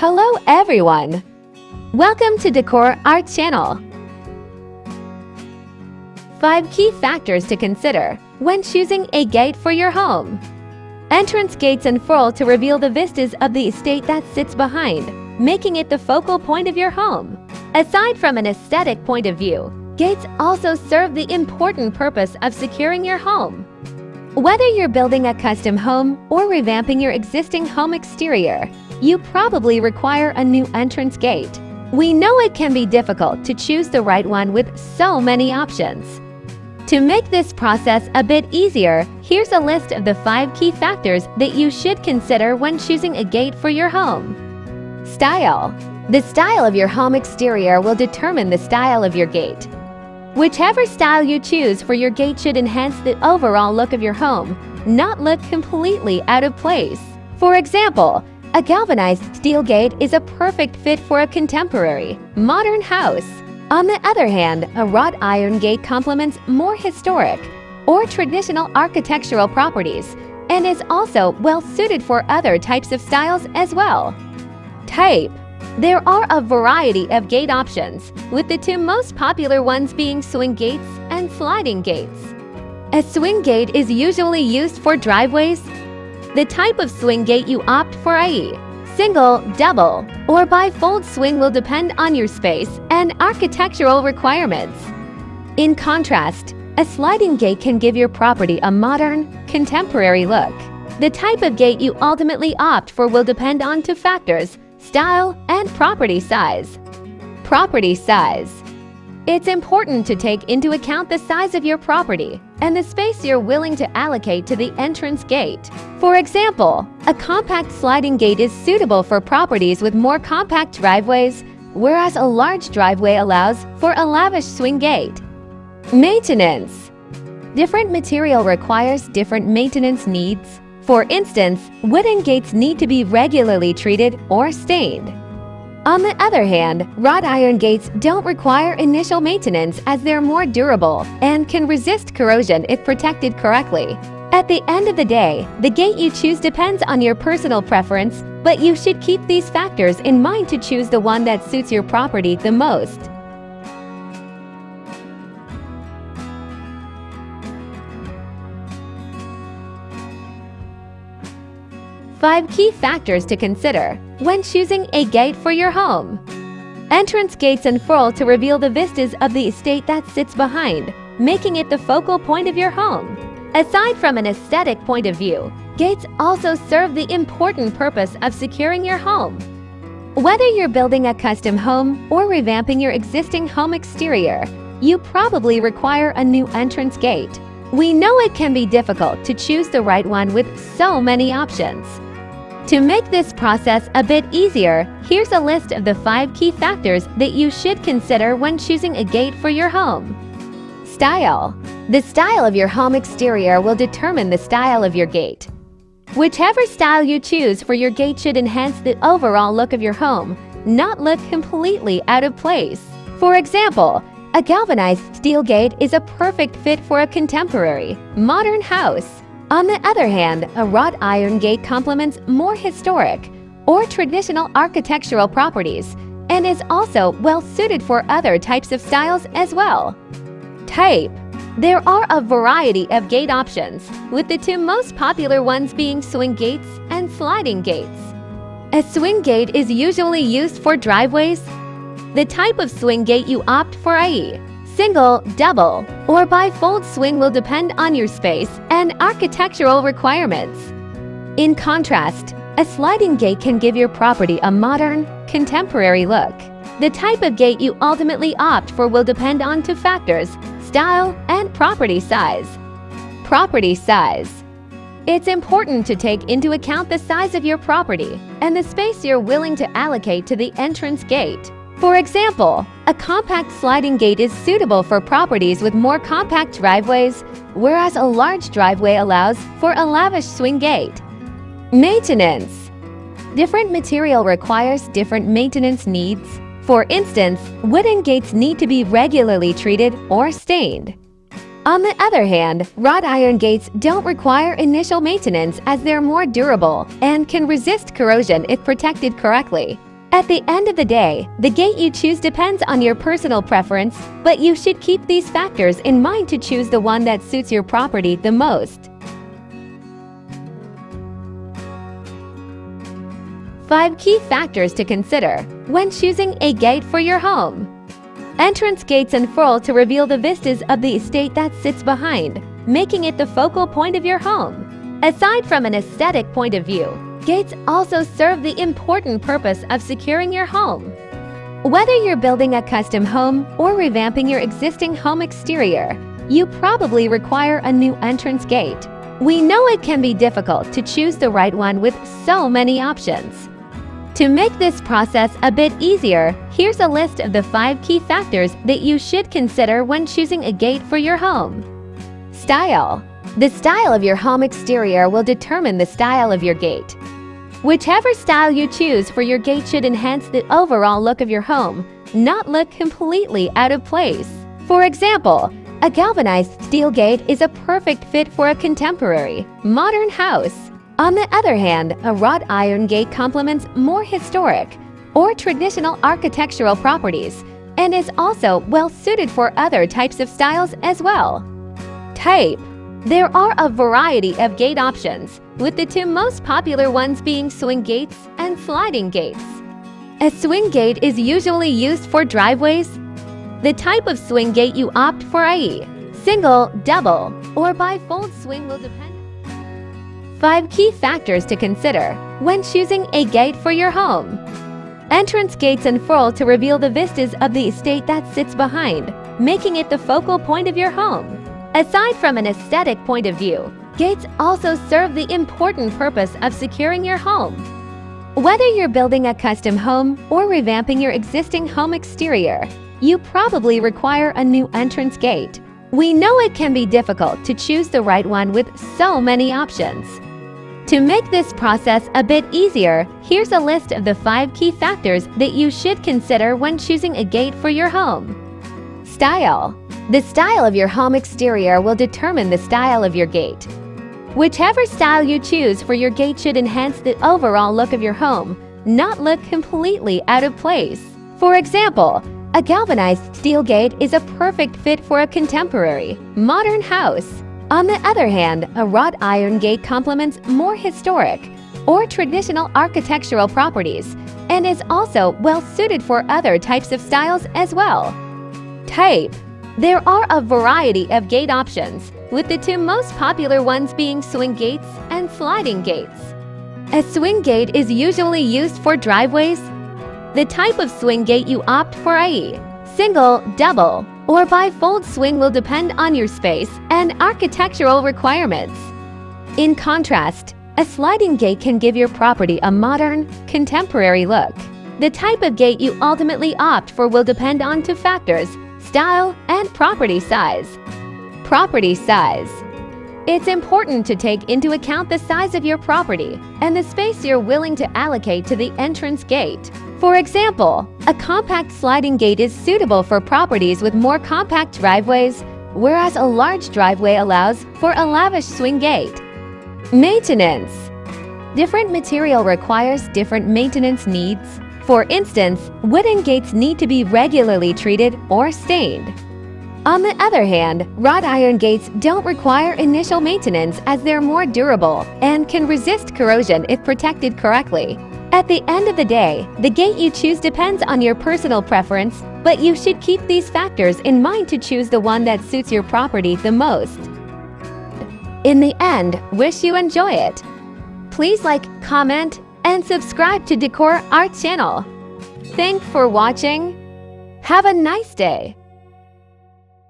Hello everyone! Welcome to Decor Art Channel. 5 key factors to consider when choosing a gate for your home. Entrance gates unfurl to reveal the vistas of the estate that sits behind, making it the focal point of your home. Aside from an aesthetic point of view, gates also serve the important purpose of securing your home. Whether you're building a custom home or revamping your existing home exterior, you probably require a new entrance gate. We know it can be difficult to choose the right one with so many options. To make this process a bit easier, here's a list of the 5 key factors that you should consider when choosing a gate for your home. Style. The style of your home exterior will determine the style of your gate. Whichever style you choose for your gate should enhance the overall look of your home, not look completely out of place. For example, a galvanized steel gate is a perfect fit for a contemporary, modern house. On the other hand, a wrought iron gate complements more historic or traditional architectural properties and is also well suited for other types of styles as well. Type. There are a variety of gate options, with the 2 most popular ones being swing gates and sliding gates. A swing gate is usually used for driveways. The type of swing gate you opt for, i.e., single, double, or bifold swing, will depend on your space and architectural requirements. In contrast, a sliding gate can give your property a modern, contemporary look. The type of gate you ultimately opt for will depend on 2 factors: style and property size. Property size. It's important to take into account the size of your property and the space you're willing to allocate to the entrance gate. For example, a compact sliding gate is suitable for properties with more compact driveways, whereas a large driveway allows for a lavish swing gate. Maintenance. Different material requires different maintenance needs. For instance, wooden gates need to be regularly treated or stained. On the other hand, wrought iron gates don't require initial maintenance as they're more durable and can resist corrosion if protected correctly. At the end of the day, the gate you choose depends on your personal preference, but you should keep these factors in mind to choose the one that suits your property the most. Five key factors to consider when choosing a gate for your home. Entrance gates unfurl to reveal the vistas of the estate that sits behind, making it the focal point of your home. Aside from an aesthetic point of view, gates also serve the important purpose of securing your home. Whether you're building a custom home or revamping your existing home exterior, you probably require a new entrance gate. We know it can be difficult to choose the right one with so many options. To make this process a bit easier, here's a list of the 5 key factors that you should consider when choosing a gate for your home. Style. The style of your home exterior will determine the style of your gate. Whichever style you choose for your gate should enhance the overall look of your home, not look completely out of place. For example, a galvanized steel gate is a perfect fit for a contemporary, modern house. On the other hand, a wrought iron gate complements more historic or traditional architectural properties and is also well suited for other types of styles as well. Type. There are a variety of gate options, with the 2 most popular ones being swing gates and sliding gates. A swing gate is usually used for driveways. The type of swing gate you opt for, i.e., single, double, or bifold swing, will depend on your space and architectural requirements. In contrast, a sliding gate can give your property a modern, contemporary look. The type of gate you ultimately opt for will depend on 2 factors: style and property size. Property size. It's important to take into account the size of your property and the space you're willing to allocate to the entrance gate. For example, a compact sliding gate is suitable for properties with more compact driveways, whereas a large driveway allows for a lavish swing gate. Maintenance. Different material requires different maintenance needs. For instance, wooden gates need to be regularly treated or stained. On the other hand, wrought iron gates don't require initial maintenance as they're more durable and can resist corrosion if protected correctly. At the end of the day, the gate you choose depends on your personal preference, but you should keep these factors in mind to choose the one that suits your property the most. 5 key factors to consider when choosing a gate for your home. Entrance gates unfurl to reveal the vistas of the estate that sits behind, making it the focal point of your home. Aside from an aesthetic point of view, gates also serve the important purpose of securing your home. Whether you're building a custom home or revamping your existing home exterior, you probably require a new entrance gate. We know it can be difficult to choose the right one with so many options. To make this process a bit easier, here's a list of the 5 key factors that you should consider when choosing a gate for your home. Style. The style of your home exterior will determine the style of your gate. Whichever style you choose for your gate should enhance the overall look of your home, not look completely out of place. For example, a galvanized steel gate is a perfect fit for a contemporary, modern house. On the other hand, a wrought iron gate complements more historic or traditional architectural properties and is also well suited for other types of styles as well. Type. There are a variety of gate options, with the 2 most popular ones being swing gates and sliding gates. A swing gate is usually used for driveways. The type of swing gate you opt for, i.e., single, double, or bifold swing, will depend. 5 key factors to consider when choosing a gate for your home. Entrance gates unfurl to reveal the vistas of the estate that sits behind, making it the focal point of your home. Aside from an aesthetic point of view, gates also serve the important purpose of securing your home. Whether you're building a custom home or revamping your existing home exterior, you probably require a new entrance gate. We know it can be difficult to choose the right one with so many options. To make this process a bit easier, here's a list of the 5 key factors that you should consider when choosing a gate for your home. Style. The style of your home exterior will determine the style of your gate. Whichever style you choose for your gate should enhance the overall look of your home, not look completely out of place. For example, a galvanized steel gate is a perfect fit for a contemporary, modern house. On the other hand, a wrought iron gate complements more historic or traditional architectural properties and is also well suited for other types of styles as well. Type. There are a variety of gate options, with the 2 most popular ones being swing gates and sliding gates. A swing gate is usually used for driveways. The type of swing gate you opt for, i.e., single, double, or bifold swing, will depend on your space and architectural requirements. In contrast, a sliding gate can give your property a modern, contemporary look. The type of gate you ultimately opt for will depend on 2 factors: style and property size. Property size. It's important to take into account the size of your property and the space you're willing to allocate to the entrance gate. For example, a compact sliding gate is suitable for properties with more compact driveways, whereas a large driveway allows for a lavish swing gate. Maintenance. Different material requires different maintenance needs. For instance, wooden gates need to be regularly treated or stained. On the other hand, wrought iron gates don't require initial maintenance as they're more durable and can resist corrosion if protected correctly. At the end of the day, the gate you choose depends on your personal preference, but you should keep these factors in mind to choose the one that suits your property the most. In the end, wish you enjoy it. Please like, comment, and subscribe to Decor Art channel. Thanks for watching. Have a nice day.